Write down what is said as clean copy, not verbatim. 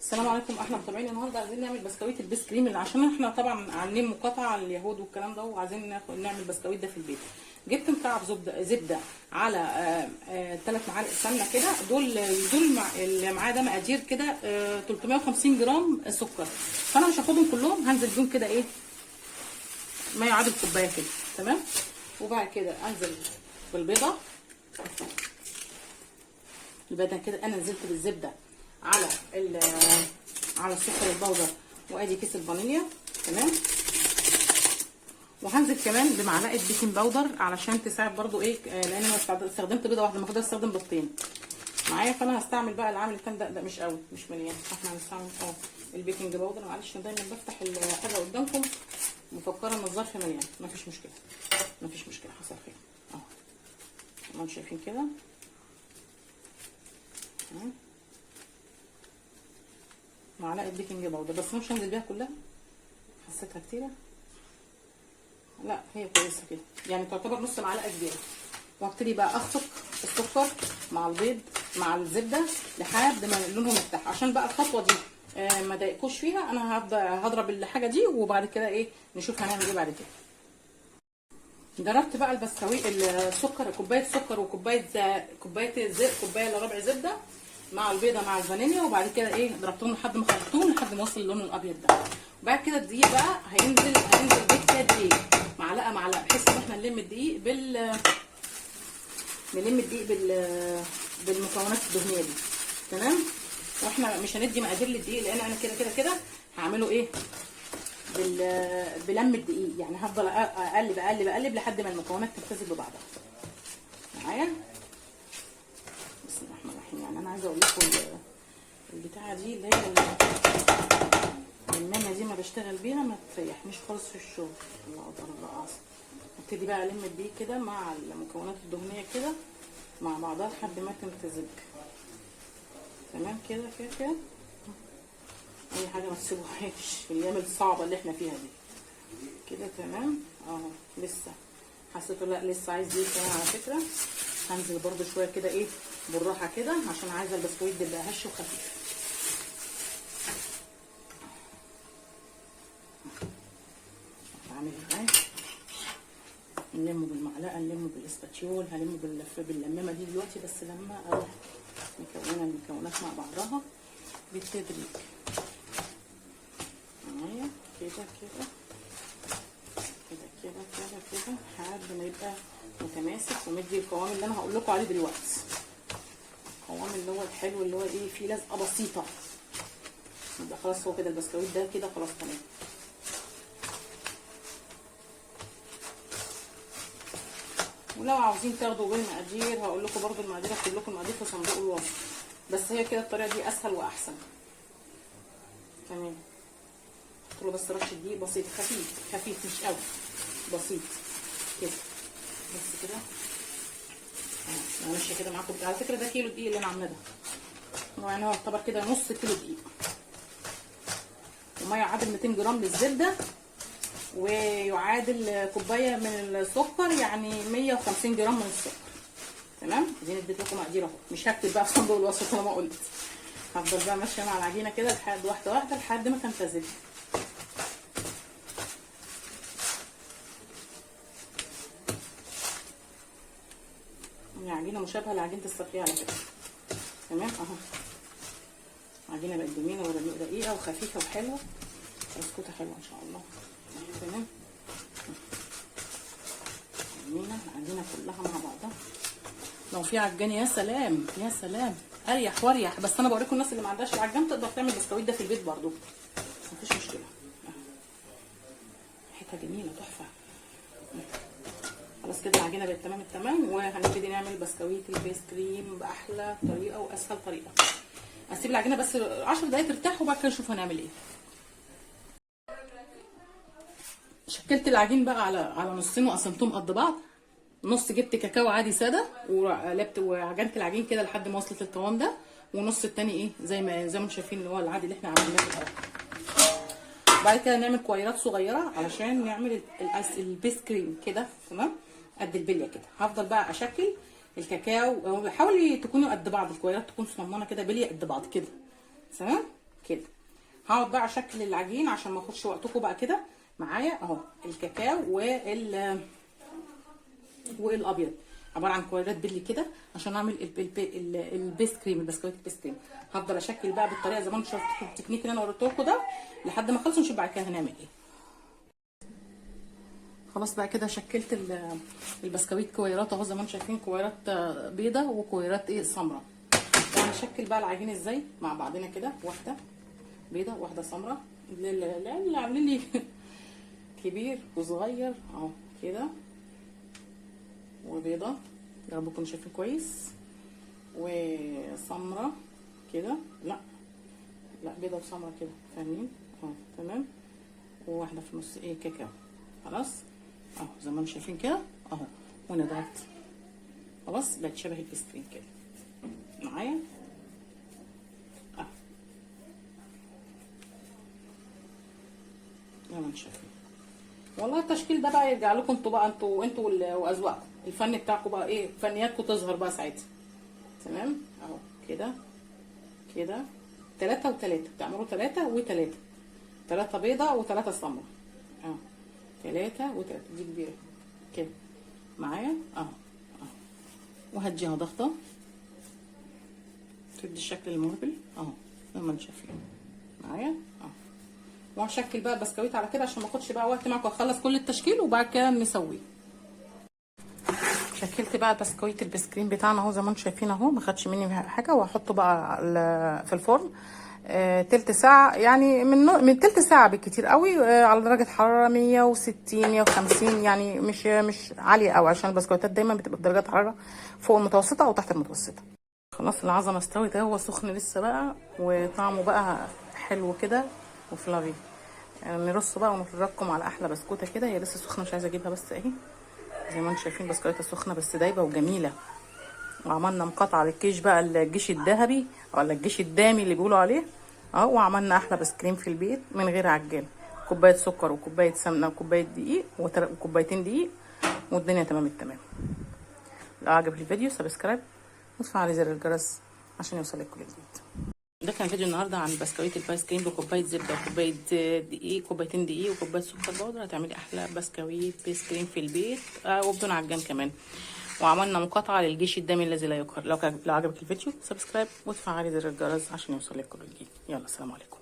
السلام عليكم احنا متابعين. النهارده عايزين نعمل بسكويت البيس كريم، اللي عشان احنا طبعا عاملين مقاطعه على اليهود والكلام ده، وعايزين نعمل بسكويت ده في البيت. جبت مكعب زبده على 3 معالق سمنه كده. دول اللي معاه ده مقادير كده 350 جرام سكر. فانا مش هاخدهم كلهم، هنزل بيهم كده ايه ما يعادل كوبايه كده. تمام. وبعد كده انزل بالبيضه كده. انا نزلت بالزبده على السكر البودر، وادي كيس الفانيليا. تمام. وهنزل كمان بمعلقه بيكنج باودر علشان تساعد برضو ايه، لان انا استخدمت بيضه واحده، المفروض استخدم بيضتين معايا. فانا هستعمل بقى العامل التاني ده مش قوي، مش مليان. احنا هنستعمل البيكنج باودر. معلش دايما بفتح الحاجه قدامكم مفكره ان الظرف مليان. مفيش مشكله، حصل خير اهو. انتوا شايفين كده. تمام. معلقه بيكنج باودر بس، مش هنزل بيها كلها، حسيتها كتيره. لا هي كويسه كده، يعني تعتبر نص معلقه كبيره. وهبتدي بقى اخفق السكر مع البيض مع الزبده لحد ما لونهم يفتح. عشان بقى الخطوه دي ما ضايقكوش فيها، انا هضرب الحاجه دي وبعد كده ايه نشوف هنعمل ايه بعد كده. ضربت بقى البسكويت السكر، كوبايه سكر وكوبايه كوبايه الا ربع زبده مع البيضه مع الفانيليا، وبعد كده ايه ضربتهم لحد ما خلطتهم لحد ما وصل اللون الابيض ده. وبعد كده الدقيق بقى هينزل بيه كده دقيق معلقه، بحيث ان احنا نلم الدقيق بالمكونات الدهنيه دي. تمام. واحنا مش هندي مقادير للدقيق، لان انا كده هعمله ايه بلم الدقيق. يعني هفضل اقلب لحد ما المكونات تمتزج ببعضها معايا. بسم الله الرحمن الرحيم. يعني انا عايزه اقول لكم البتاعه دي اللي هي المنه دي، ما بشتغل بيها ما تريحنيش خالص في الشغل. الله اكبر، الله اعظم. ابتدي بقى الم الدقيق كده مع المكونات الدهنيه كده مع بعضها لحد ما تمتزج. تمام كده. اي حاجه ما تسيبوهاش في الايام الصعبه اللي احنا فيها دي كده. تمام اهو. لسه حسيته لا لسه عايز دقيق كمان على فكره. هنزل برده شويه كده ايه بالراحه كده، عشان عايزه البسكويت ده يبقى هش وخفيف. هعمل ازاي؟ نلمه بالمعلقه، نلمه بالاسباتيول، هلمه باللمامه دي دلوقتي، بس لما اروح مكونه المكونات مع بعضها بالتدريج معايا كده لحد ما يبقى متماسك ومدي القوام اللي انا هقول لكم عليه دلوقتي. القوام اللي هو الحلو اللي هو ايه فيه لزقه بسيطه. يبقى خلاص هو كده البسكويت ده كده خلاص تمام. ولو عاوزين تاخدوا بالمقادير هقول لكم برده المقادير، هكتب لكم المقادير في صندوق الوصف، بس هي كده الطريقه دي اسهل واحسن. تمام. حط له بس رشه دقيق بسيط خفيف مش قوي، بسيط كده بس كده. انا ماشيه كده معاكم. على فكره ده كيلو دقيق اللي انا عاملاه ده، يعني هو يعتبر كده نص كيلو دقيق، وما يعادل 200 جرام للزبده، ويعادل كوبايه من السكر، يعني 150 جرام من السكر. تمام. دي اديت لكم مقادير اهو، مش هكتب بقى في صندوق الوصف زي ما قلت. هفضل بقى ماشيه مع العجينه كده لحد واحده لحد ما تمتزج. عجينه مشابهه لعجينه الصفيه على فكره. تمام اهو. عجينه بقت جميله ورقيقه وخفيفه وحلوه، بسكوته حلوه ان شاء الله. تمام. العجينه كلها مع بعضها. لو في عجان يا سلام يا سلام، اريح واريح. بس انا بوريكم الناس اللي ما عندهاش العجان تقدر تعمل بسكويت ده في البيت برضو، مفيش مشكله. ريحتها جميله تحفه. خلاص كده العجينه بقت تمام التمام، وهنبتدي نعمل بسكويت البيس كريم باحلى طريقه واسهل طريقه. هسيب العجينه بس 10 دقايق ترتاح، وبعد كده نشوف هنعمل ايه. شكلت العجين بقى على نصين وقسمتهم قد بعض. نص جبت كاكاو عادي ساده وقلبت وعجنت العجين كده لحد ما وصلت للقوام ده، ونص التاني ايه زي ما انتم شايفين اللي هو العادي اللي احنا عملناه في الاول. بعد كده نعمل كويرات صغيره علشان نعمل البيس كريم كده. تمام. قد البليه كده. هفضل بقى اشكل الكاكاو، حاولي تكونوا قد بعض، الكويرات تكون صغننه كده، بليه قد بعض كده. تمام. كده. هقعد بقى اشكل العجين عشان ما اخدش وقتكم بقى كده معايا. اهو الكاكاو والابيض عباره عن كويرات بلي كده عشان اعمل البيست كريم، البسكويت البيست كريم. هفضل اشكل بقى بالطريقه زي ما انتم شفتوا التكنيك اللي انا وريته لكم ده لحد ما اخلص ونشوف بعد كده هنعمل ايه. خلاص بقى كده شكلت البسكويت كويرات اهو زي ما انتم شايفين، كويرات بيضه وكويرات ايه سمراء. هنشكل بقى العجين ازاي مع بعضنا كده، واحده بيضه واحده سمراء. اللي عاملين لي كبير وصغير اهو كده، وبيضه يا رب تكونوا شايفين كويس، وسمراء كده، لا بيضه وسمراء كده فاهمين اهو تمام، وواحده في النص ايه كاكاو. خلاص اهو زي ما انتم شايفين كده اهو، وندهت خلاص بقت شبه البسكريم كده معايا اهو زي ما انتم شايفين. والله التشكيل ده بقى يرجع لكم انتوا بقى، انتوا واذواقكم، الفن بتاعكم بقى ايه، فنياتكم تظهر بقى ساعتها. تمام اهو كده كده 3 و3 بتعملوا 3 و3، 3 بيضه و3 سمراء اهو، 3 و3 دي كبيره كده معايا اهو وهديها ضغطه تدي الشكل المهبل اهو زي ما انتم شايفين معايا اهو. وهشكل بقى البسكويت على كده عشان ما اخدش بقى وقت معاكم، اخلص كل التشكيل وبعد كده نسويه. شكلت بقى بسكويت البسكريم بتاعنا اهو زي ما انتم شايفين اهو، ما خدش مني حاجه، وهحطه بقى في الفرن تلت ساعه، يعني من تلت ساعه بالكتير قوي على درجه حراره 160 150، يعني مش عاليه قوي عشان البسكويتات دايما بتبقى بدرجات حراره فوق المتوسطه او تحت المتوسطه. خلاص العظمه استوت اهو، هو سخن لسه بقى وطعمه بقى حلو كده وفلافي. نرصه بقى ونفرجكم على احلى بسكوته كده، هي لسه سخنه مش عايزه اجيبها بس اهي زي ما انتم شايفين بسكوته سخنه بس دايبه وجميله. وعملنا مقاطعه للكيش بقى، الجيش الذهبي ولا الجيش الدامي اللي بيقولوا عليه اهو، وعملنا احلى بسكريم في البيت من غير عجان، كوبايه سكر وكوبايه سمنه وكوبايه دقيق وكوبايتين دقيق والدنيا تمام التمام. لو عجبك الفيديو سبسكرايب وتفعلي زر الجرس عشان يوصلك كل جديد. ده كان فيديو النهارده عن بسكويت البايس كريم بكوبايه زبده وكوبايه دقيق، كوبايتين دقيق وكوبايه سكر بودره. هتعملي احلى بسكويت بايس كريم في البيت وبدون عجان كمان. وعملنا مقاطعه للجيش الدامي الذي لا يقهر. لو عجبك الفيديو سبسكرايب وتفعلي زر الجرس عشان يوصلك كل جديد. يلا سلام عليكم.